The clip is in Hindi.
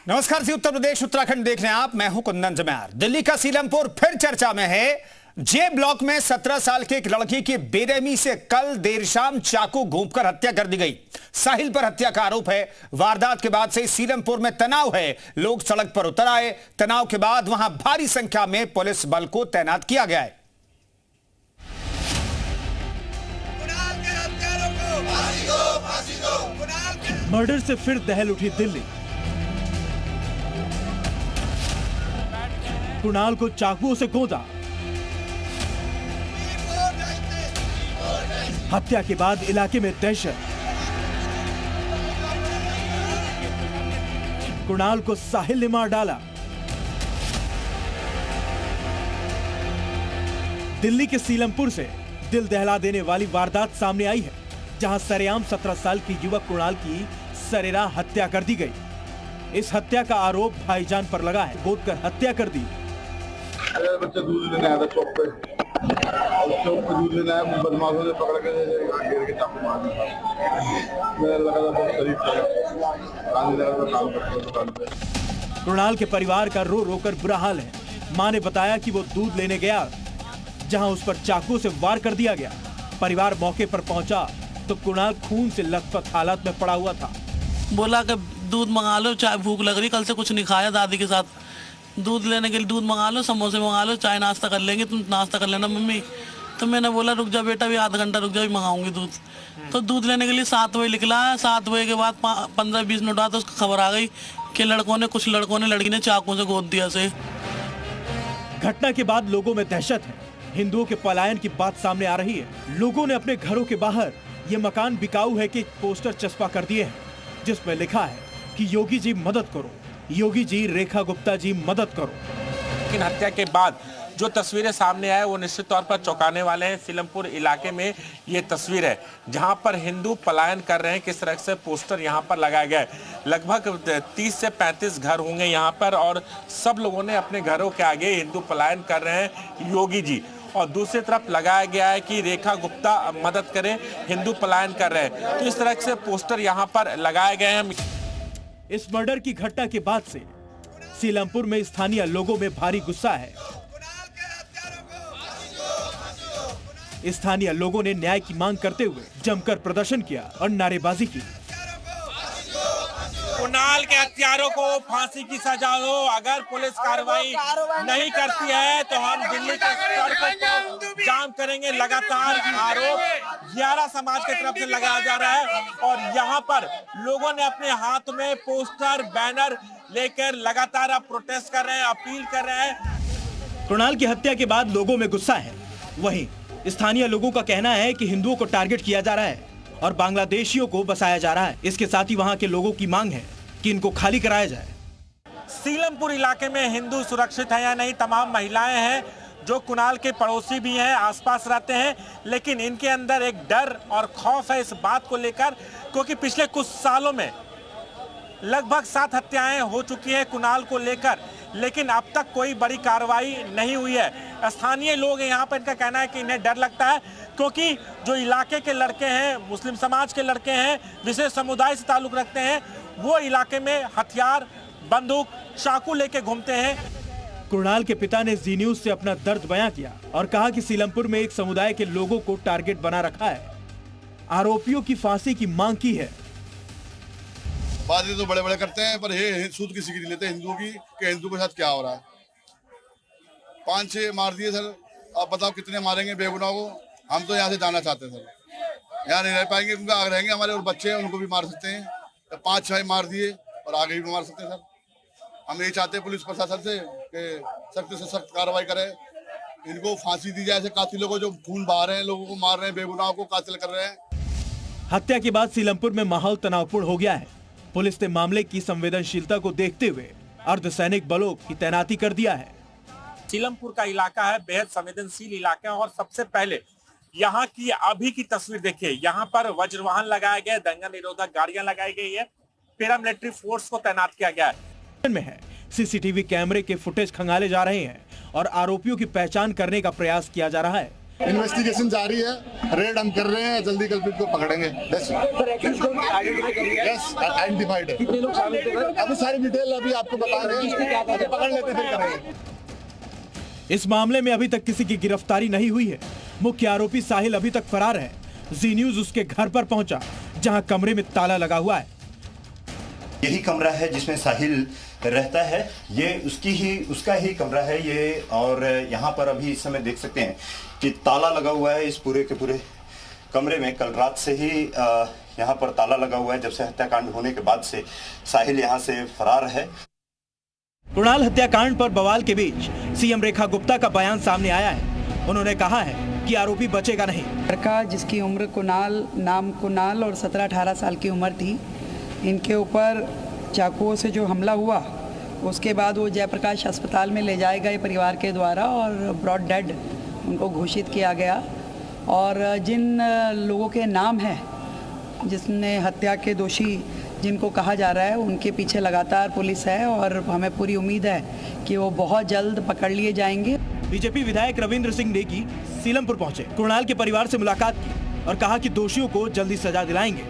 नमस्कार जी, उत्तर प्रदेश उत्तराखंड देख रहे हैं आप। मैं हूं कुंदन जम्यार। दिल्ली का सीलमपुर फिर चर्चा में है। जे ब्लॉक में 17 साल की एक लड़की की बेरहमी से कल देर शाम चाकू घोंपकर हत्या कर दी गई। साहिल पर हत्या का आरोप है। वारदात के बाद से सीलमपुर में तनाव है। लोग सड़क पर उतर आए। तनाव के बाद वहां भारी संख्या में पुलिस बल को तैनात किया गया है। मर्डर से फिर दहल उठी दिल्ली। कुणाल को चाकुओं से गोदा। हत्या के बाद इलाके में दहशत। कुणाल को साहिल ने मार डाला। दिल्ली के सीलमपुर से दिल दहला देने वाली वारदात सामने आई है, जहां सरेआम 17 साल की युवक कुणाल की सरेराह हत्या कर दी गई। इस हत्या का आरोप भाईजान पर लगा है। गोदकर हत्या कर दी। बच्चा दूध लेने आया था चौक पे दूध लेने आया, बदमाशों ने पकड़ के घेर के चाकू मार दिया। मुझे लगा था बहुत शरीफ काम करते दुकान पे। कुणाल के परिवार का रो रो कर बुरा हाल है। मां ने बताया कि वो दूध लेने गया, जहां उस पर चाकू से वार कर दिया गया। परिवार मौके पर पहुंचा तो कुणाल खून से लथपथ हालत में पड़ा हुआ था। बोला कि दूध मंगा लो, चाय भूख लग रही, कल से कुछ नहीं खाया दादी के साथ, दूध लेने के लिए दूध मंगा लो, समोसे मंगा लो, चाय नाश्ता कर लेंगे, तुम नाश्ता कर लेना मम्मी। तो मैंने बोला रुक जा बेटा, भी आधा घंटा रुक जा, भी मंगाऊंगी दूध। तो दूध लेने के लिए 7 बजे निकला। 7 बजे के बाद 15-20 मिनट बाद उसको खबर आ गई कि कुछ लड़कों ने लड़की ने चाकू से गोद दिया से। घटना के बाद लोगों में दहशत है। हिंदुओं के पलायन की बात सामने आ रही है। लोगों ने अपने घरों के बाहर ये मकान बिकाऊ है कि पोस्टर चस्पा कर दिए हैं, जिसमें लिखा है कि योगी जी मदद करो, योगी जी, रेखा गुप्ता जी मदद करो। लेकिन हत्या के बाद जो तस्वीरें सामने आए वो निश्चित तौर पर चौंकाने वाले हैं। सीलमपुर इलाके में ये तस्वीर है जहां पर हिंदू पलायन कर रहे हैं। किस तरह से पोस्टर यहां पर लगाया गया है। लगभग 30 से 35 घर होंगे यहां पर, और सब लोगों ने अपने घरों के आगे हिंदू पलायन कर रहे हैं योगी जी, और दूसरी तरफ लगाया गया है कि रेखा गुप्ता मदद करें, हिंदू पलायन कर रहे हैं। तो इस तरह से पोस्टर यहाँ पर लगाए गए हैं। इस मर्डर की घटना के बाद से सीलमपुर में स्थानीय लोगों में भारी गुस्सा है। स्थानीय लोगों ने न्याय की मांग करते हुए जमकर प्रदर्शन किया और नारेबाजी की। कुणाल के हत्यारों को फांसी की सजा हो। अगर पुलिस कार्रवाई नहीं करती है तो हम दिल्ली के सड़कों को जाम करेंगे। लगातार आरोप यारा समाज की तरफ से लगाया जा रहा है, और यहाँ पर लोगों ने अपने हाथ में पोस्टर बैनर लेकर लगातार अब प्रोटेस्ट कर रहे हैं, अपील कर रहे हैं। कुणाल की हत्या के बाद लोगों में गुस्सा है। वहीं स्थानीय लोगों का कहना है कि हिंदुओं को टारगेट किया जा रहा है और बांग्लादेशियों को बसाया जा रहा है। इसके साथ ही वहां के लोगों की मांग है कि इनको खाली कराया जाए। सीलमपुर इलाके में हिंदू सुरक्षित है या नहीं? तमाम महिलाएं हैं जो कुणाल के पड़ोसी भी हैं, आसपास रहते हैं, लेकिन इनके अंदर एक डर और खौफ है इस बात को लेकर, क्योंकि पिछले कुछ सालों में लगभग 7 हत्याएं हो चुकी हैं कुणाल को लेकर, लेकिन अब तक कोई बड़ी कार्रवाई नहीं हुई है। स्थानीय लोग यहाँ पर, इनका कहना है कि इन्हें डर लगता है, क्योंकि जो इलाके के लड़के हैं, मुस्लिम समाज के लड़के हैं, विशेष समुदाय से ताल्लुक रखते हैं, वो इलाके में हथियार, बंदूक, चाकू लेके घूमते हैं। कुणाल के पिता ने जी न्यूज से अपना दर्द बयां किया और कहा कि सीलमपुर में एक समुदाय के लोगों को टारगेट बना रखा है। आरोपियों की फांसी की मांग की है। बातें तो बड़े बड़े करते हैं, पर ये सूद किसी की नहीं लेते हिंदुओं की, कि हिंदू के साथ क्या हो रहा है। 5-6 मार दिए सर, आप बताओ कितने मारेंगे बेगुनाह को? हम तो यहाँ से जाना चाहते हैं सर, यहाँ नहीं रह पाएंगे, क्योंकि आगे रहेंगे हमारे और बच्चे हैं, उनको भी मार सकते हैं। 5-6 मार दिए और आगे भी मार सकते हैं सर। हम यही चाहते हैं पुलिस प्रशासन से कि सख्त से सख्त कार्रवाई करे, इनको फांसी दी जाए। ऐसे कातिलों को जो खून बहा रहे हैं, लोगों को मार रहे हैं, बेगुनाहों को कातिल कर रहे हैं। हत्या के बाद सीलमपुर में माहौल तनावपूर्ण हो गया है। पुलिस ने मामले की संवेदनशीलता को देखते हुए अर्धसैनिक बलों की तैनाती कर दिया है। सीलमपुर का इलाका है बेहद संवेदनशील इलाका है, और सबसे पहले यहाँ की अभी की तस्वीर देखिए। यहाँ पर वज्रवाहन लगाया गया है, दंगा निरोधक गाड़ियां लगाई गई है, पैरामिलिट्री फोर्स को तैनात किया गया है। सीसीटीवी कैमरे के फुटेज खंगाले जा रहे हैं और आरोपियों की पहचान करने का प्रयास किया जा रहा है। इन्वेस्टिगेशन जारी है, रेड हम कर रहे हैं, जल्दी कल्प्रिट को पकड़ेंगे। यस, आइडेंटिफाइड है। अभी सारी डिटेल अभी आपको बताएंगे, पकड़ लेते फिर करेंगे। इस मामले में अभी तक किसी की गिरफ्तारी नहीं हुई है। मुख्य आरोपी साहिल अभी तक फरार है। जी न्यूज उसके घर पर पहुंचा, जहां कमरे में ताला लगा हुआ है। यही कमरा है जिसमें साहिल रहता है, ये उसका ही कमरा है ये। और यहाँ पर अभी इस समय देख सकते हैं कि ताला लगा हुआ है इस पूरे के पूरे कमरे में। कल रात से ही यहाँ पर ताला लगा हुआ है। जब से हत्याकांड होने के बाद से साहिल यहाँ से फरार है। कुणाल हत्याकांड पर बवाल के बीच सीएम रेखा गुप्ता का बयान सामने आया है। उन्होंने कहा है कि आरोपी बचेगा नहीं। लड़का जिसकी उम्र नाम कुणाल और 17-18 साल की उम्र थी, इनके ऊपर चाकुओं से जो हमला हुआ, उसके बाद वो जयप्रकाश अस्पताल में ले जाए गए परिवार के द्वारा और ब्रॉड डेड उनको घोषित किया गया। और जिन लोगों के नाम हैं, जिसने हत्या के दोषी जिनको कहा जा रहा है, उनके पीछे लगातार पुलिस है और हमें पूरी उम्मीद है कि वो बहुत जल्द पकड़ लिए जाएंगे। बीजेपी विधायक रविंद्र सिंह नेगी सीलमपुर पहुंचे, कुणाल के परिवार से मुलाकात की और कहा कि दोषियों को जल्दी सजा दिलाएंगे।